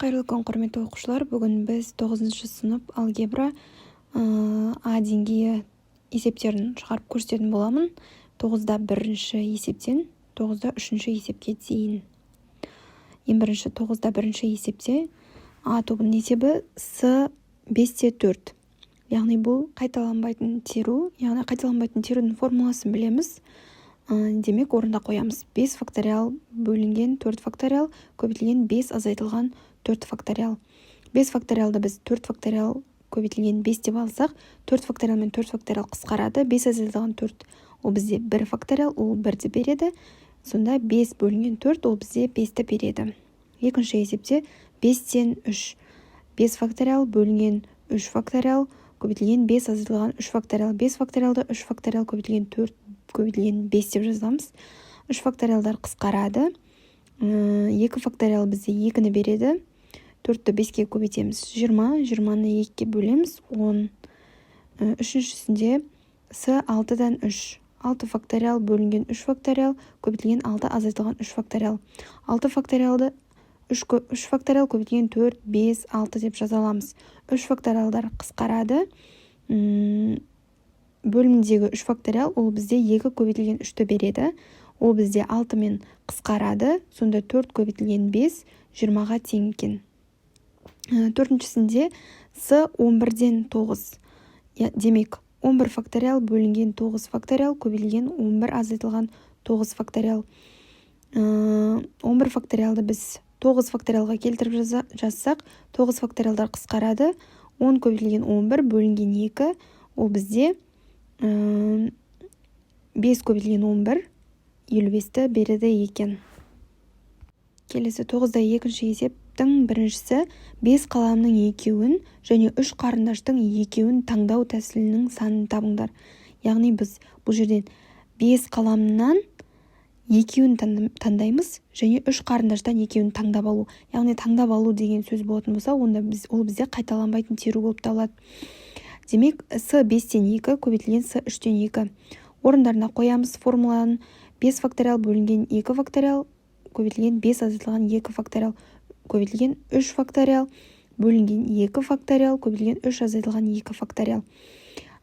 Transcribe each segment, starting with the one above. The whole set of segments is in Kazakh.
Қайырлы күн, құрметті оқушылар. Бүгін біз 9-шы сынып алгебра А деңгейі есептерін шығарып көрсететін боламын. 9-да 1-ші есептен 9-да 3-ші есепке дейін. Ең бірінші 9-да 1-ші есепте А тобының есебі С 5-те 4. Яғни бұл қайталанбайтын теру. Яғни қайталанбайтын терудің формуласын білеміз. Демек орында қоямыз. 5 факториал бөлінген 4 факториал көбейтілген 5 азайтылған 4 факториал. 5 факториалды біз 4 факториал көбейтілген 5 деп алсақ, 4 факториал мен 4 факториал қысқарады. 5 азайтылған 4 ол бізде 1 факториал, ол 1-ді береді. Сонда 5 бөлінген 4 ол бізде 5-ті береді. Екінші есепте 5-тен 3. 5 факториал бөлінген 3 факториал көбейтілген 5 азайтылған 3 факториал. 5 факториалды 3 факториал көбейтілген 4 көбейтілген 5 деп жазамыз. 3 факториалдар қысқарады. 2 факториал бізде 2-ні береді. 4-ті 5-ке көбейтеміз. 20, 20-ны 2-ке бөлеміз. 10. Үшіншісінде С 6-дан 3. 6 факториал бөлінген 3 факториал көбейтілген 6 азайтылған 3 факториал. 6 факториалды 3 факториал көбейтілген 4, 5, 6 деп жаза аламыз. 3 факториалдар қысқарады. Бөлімдегі 3 факториал ол бізде 2 көбейтілген 3-ті береді. Ол бізде 6 мен қысқарады. Сонда 4 көбейтілген 5 20-ға тең екен. Төртіншісінде С 11-ден 9. Демек 11 факториал бөлінген 9 факториал көбейтілген 11 азайтылған 9 факториал. 11 факториалды біз 9 факториалға келтіріп жазсақ, 9 факториалдар қысқарады. 10 көбейтілген 11 бөлінген 2 ол бізде 5 көбейтілген 11 55-ті береді екен. Келесі 9-да екінші есептің біріншісі 5 қаламның екеуін және 3 қарындаштың екеуін таңдау тәсілінің санын табыңдар. Яғни біз бұл жерден 5 қаламнан екеуін таңдаймыз және 3 қарындаштан екеуін таңдап алу. Яғни таңдап алу деген сөз болатын болса, онда ол бізде қайталанбайтын теру болып табылады. Демек, С 5-тен 2 көбейтілген С 3-тен 2. Орындарына қоямыз формуланы. 5 факториал бөлінген 2 факториал көбейтілген 5 азайтылған 2 факториал көбейтілген 3 факториал бөлінген 2 факториал көбейтілген 3 азайтылған 2 факториал.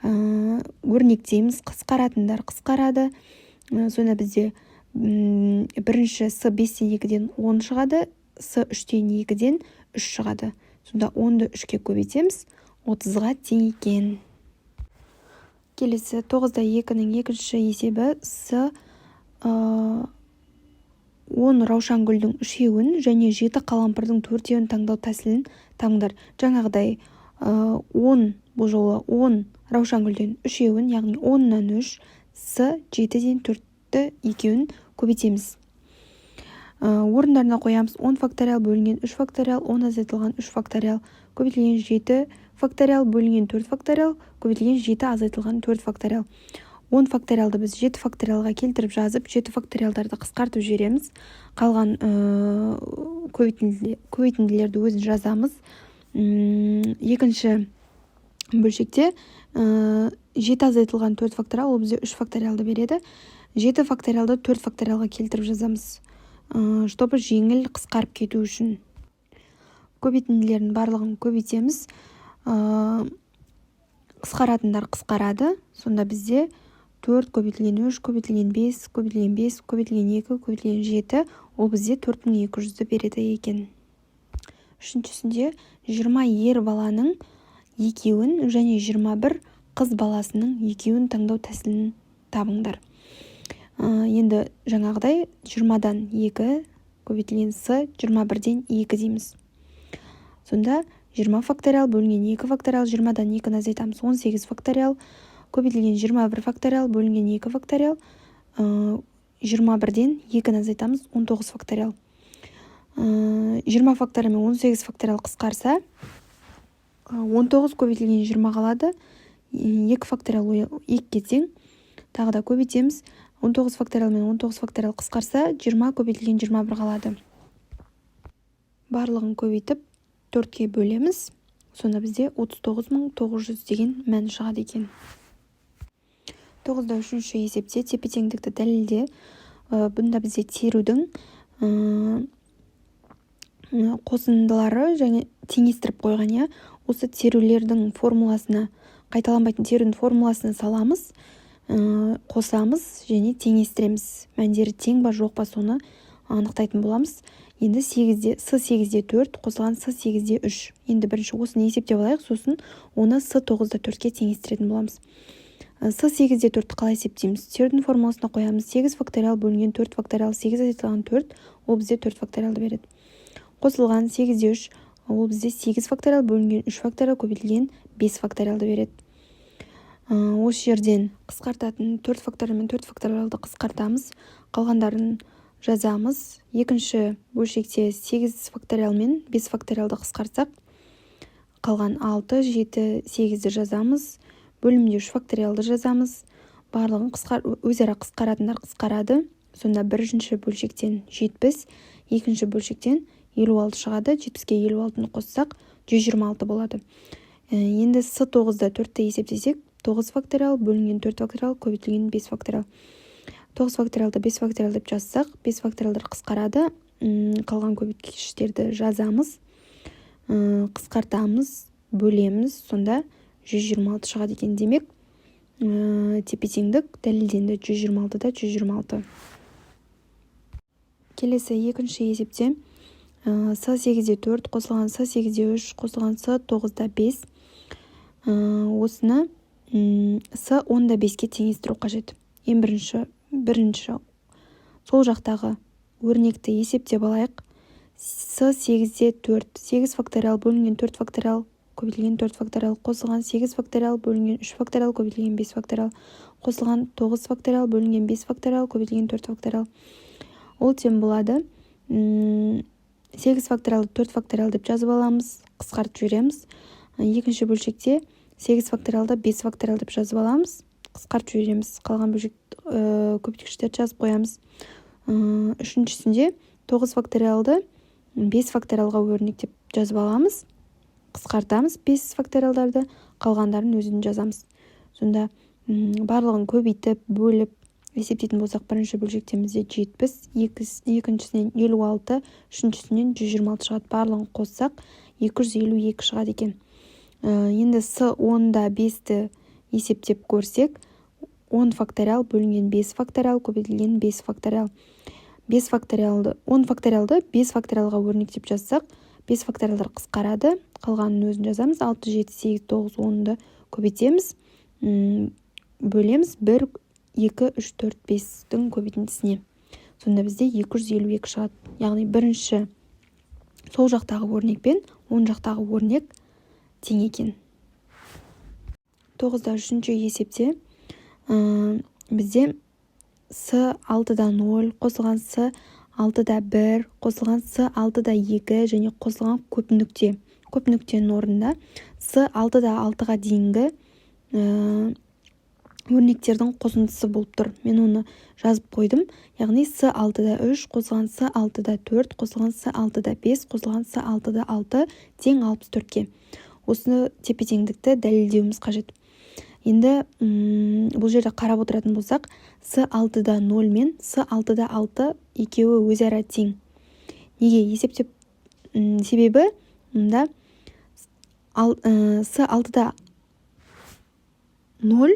Өрнектейміз. Қысқаратындар қысқарады. Сонда бізде бірінші С 5-тен 2-ден 10 шығады, С 3-тен 2-ден 3 шығады. Сонда 10-ды 3-ке көбейтеміз, 30-ға тең екен. Келесі 9-да 2-нің екінші есебі С 10 раушангүлдің 3-еуін және 7 қалампырдың 4-еуін таңдау тәсілін табыңдар. Жаңағыдай 10 бұл жолы 10 раушангүлден 3-еуін, яғни 10-нан 3, С 7-ден 4-ті екеуін көбейтеміз. Орындарына қоямыз. 10 факториал бөлінген 3 факториал, 10 азайтылған 3 факториал көбейтілген 7 факториал бөлінген 4 факториал көбейтілген 7 азайтылған 4 факториал. 10 факториалды біз 7 факториалға келтіріп жазып, 7 факториалдарды қысқартып жібереміз. Қалған көбейтінділерді өзін жазамыз. Екінші бөлшекте 7 азайтылған 4 факториал ол бізде 3 факториалды береді. 7 факториалды 4 факториалға келтіріп жазамыз. Чтобы жеңіл қысқарып кету үшін. Көбейтінділердің барлығын көбейтеміз. Қысқаратындар қысқарады. Сонда бізде 4 көбейтілген 3, көбейтілген 5, көбейтілген 5, көбейтілген 2, көбейтілген 7, ол бізде 4200-ді береді екен. Үшіншісінде 20 ер баланың екеуін және 21 қыз баласының екеуін таңдау тәсілін табыңдар. Енді жаңағыдай 20-дан 2 көбейтілген С 21-ден 2 дейміз. Сонда 20 факториал бөлінген 2 факториал 20-дан 2-ні азайтамыз. 18 факториал көбейтілген 21 факториал бөлінген 2 факториал 21-ден 2-ні азайтамыз. 19 факториал. 20 факториал мен 18 факториал қысқарса 19 көбейтілген 20 қалады. 2 факториал 2-ке тең. Тағы да көбейтеміз. 19 факториал мен 19 факториал қысқарса 20 көбейтілген 21 қалады. Барлығын көбейтіп 4-ке бөлеміз. Сонда бізде 39900 деген мән шығады екен. 9-да 3-ші есепте тепе-теңдікті дәлелде. Бұнда бізде терудің қосындылары және теңестіріп қойған, иә. Осы терулердің формуласына, қайталанбайтын терудің формуласына саламыз, қосамыз және теңестіреміз. Мәндері тең ба жоқ па соны анықтайтын боламыз. Енді С8-де 4 қосылған С8-де 3. Енді бірінші осыны есептеп алайық, сосын оны С9-да 4-ке теңестіретін боламыз. С8-де 4-ті қалай есептейміз? Терудің формуласына қоямыз. 8 факториал бөлінген 4 факториал, 8 азайтылған 4, ол бізде 4 факториалды береді. Қосылған 8-де 3, ол бізде 8 факториал бөлінген 3 факториал көбейтілген 5 факториалды береді. Осы жерден қысқартатын 4 факториал мен 4 факториалды қысқартамыз. Қалғандарын жазамыз. Екінші бөлшекте 8 факториал мен 5 факториалды қысқартсақ, қалған 6, 7, 8-ді жазамыз. Бөлімде 3 факториалды жазамыз. Барлығын өзара қысқаратындар қысқарады. Сонда бірінші бөлшектен 70, екінші бөлшектен 56 шығады. 70-ке 56-ны қоссақ 126 болады. Енді С9-да 4-ті есептесек, 9 факториал бөлінген 4 факториал көбейтілген 5 факториал. 9 факториалды 5 факториал деп жазсақ, 5 факториалдар қысқарады. Қалған көбейткіштерді жазамыз, қысқартамыз, бөлеміз. Сонда 126 шығады екен. Демек, тепе-теңдік дәлелденді. 126-да 126. Келесі екінші есепте С8-де 4 қосылған С8-де 3 қосылған С9-да 5. Осыны С10-да 5-ке теңестіру қажет. Ең бірінші сол жақтағы өрнекті есептеп алайық. С8-де 4, 8 факториал бөлінген 4 факториал көбейтілген 4 факториал, қосылған 8 факториал бөлінген 3 факториал көбейтілген 5 факториал, қосылған 9 факториал бөлінген 5 факториал көбейтілген 4 факториал. Ол тең болады. 8 факториалды 4 факториал деп жазып аламыз, қысқартып жібереміз. Екінші бөлшекте 8 факториалды 5 факториал деп жазып аламыз, қысқартып жібереміз. Қалған бөлшек көбейткіштерді жазып қоямыз. Үшіншісінде 9 факториалды 5 факториалға өрнектеп жазып аламыз, қысқартамыз 5 факториалдарды, қалғандарын өзін жазамыз. Сонда барлығын көбейтіп, бөліп есептейтін болсақ, бірінші бөлшектемізде 70, екіншісінен 56, үшіншісінен 126 шығады. Барлығын қоссақ 252 шығады екен. Енді С10-да 5-ті есептеп көрсек, 10 факториал бөлінген 5 факториал көбейтілген 5 факториал. 10 факториалды 5 факториалға өрнектеп жазсақ, 5 факториалдар қысқарады, қалғанын өзін жазамыз. 6, 7, 8, 9, 10-ды көбейтеміз, бөлеміз 1, 2, 3, 4, 5-дің көбейтіндісіне. Сонда бізде 252 шығады. Яғни бірінші сол жақтағы өрнек пен оң жақтағы өрнек тең екен. 9-да үшінші есепте бізде С6-да 0 қосылған С6-да 1 қосылған С6-да 2 және қосылған көп нүкте. Көп нүктенің орнында С6-да 6-ға дейінгі өрнектердің қосындысы болып тұр. Мен оны жазып қойдым. Яғни С6-да 3 қосылған С6-да 4 қосылған С6-да 5 қосылған С6-да 6 тең 64-ке. Осыны тепе-теңдікті дәлелдеуіміз қажет. Енді бұл жерде қарап отыратын болсақ, С6-да 0 мен С6-да 6 екеуі өзара тең. Неге есептеп? Себебі мұнда С6-да 0,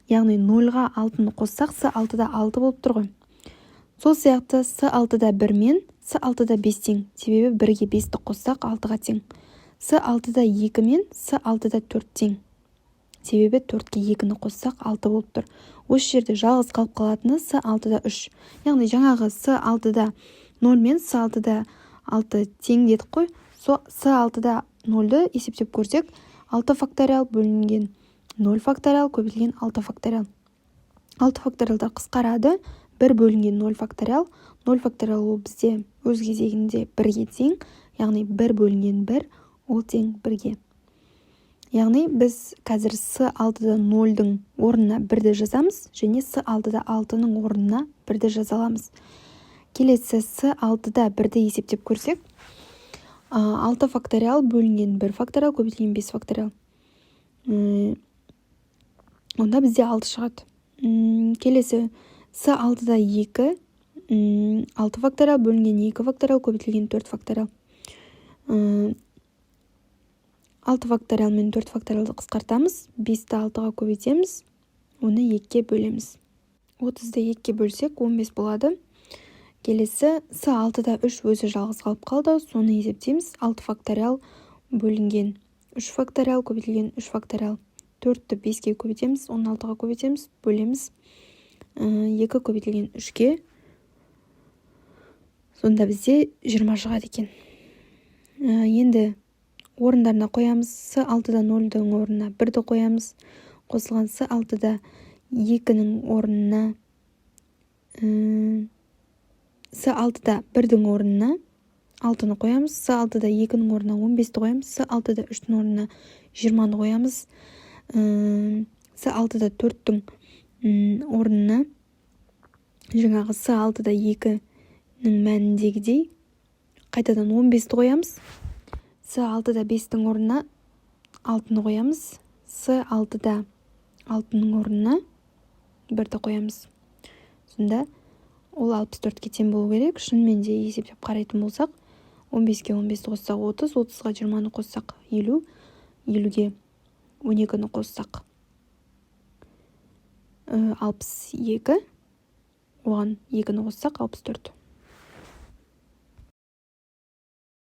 яғни 0-ға 6-ны қоссақ, С6-да 6 болып тұр ғой. Сол сияқты С6-да 1 мен С6-да 5 тең. Себебі 1-ге 5-ті қоссақ 6-ға тең. С6-да 2 мен С6-да 4 тең. Себебі 4-ке 2-ні қоссақ 6 болып тұр. Осы жерде жалғыз қалып қалатыны С6-да 3. Яғни жаңағы С6-да 0 мен С6-да 6 тең дедік қой. С6-да 0-ды есептеп көрсек, 6 факториал бөлінген 0 факториал көбейтілген 6 факториал. 6 факториалдар қысқарады, 1 бөлінген 0 факториал. 0 факториал ол бізде өз кезегінде 1-ге тең, яғни 1 бөлінген 1 ол тең 1-ге. Яғни біз қазір С6-да 0-дің орнына 1-ді жазамыз, және С6-да 6-ның орнына 1-ді жаза аламыз. Келесі С6-да 1-ді есептеп көрсек, 6 факториал бөлінген 1 факториал көбейтілген 5 факториал. Онда бізде 6 шығады. Келесі С6-да 2 6 факториал бөлінген 2 факториал көбейтілген 4 факториал. 6 факториал мен 4 факториалды қысқартамыз. 5-ті 6-ға көбейтеміз. Оны 2-ге бөлеміз. 30-ды 2-ге бөлсек 15 болады. Келесі с 6-да 3 өзі жалғыз қалып қалды. Соны есептейміз. 6 факториал бөлінген 3 факториал көбейтілген 3 факториал. 4-ті 5-ге көбейтеміз. 16-ға көбейтеміз. Бөлеміз. 2 көбейтілген 3-ге. Сонда бізде 20 шығады екен. Енді орындарына қоямыз. С 6-да 0-дің орнына 1-ді қоямыз. Қосылған с 6-да 2-нің орнына с 6-да 1-дің орнына 6-ны қоямыз. С 6-да 2-нің орнына 15-ті қоямыз. С 6-да 3-дің орнына 20-ны қоямыз. С 6-да 4-дің орнына жаңағы с 6-да 2-нің мәніндегідей қайтадан 15-ті қоямыз. С 6-да 5-тің орнына 6-ны қоямыз. С 6-да 6-ның орнына 1-ді қоямыз. Сонда ол 64-ке тең болу керек. Шынымен де есептеп қарайтын болсақ, 15-ке 15-ті қоссақ 30, 30-ға 20-ны қоссақ 50, 50-ге 12-ні қоссақ 62, оған 2-ні қоссақ 64.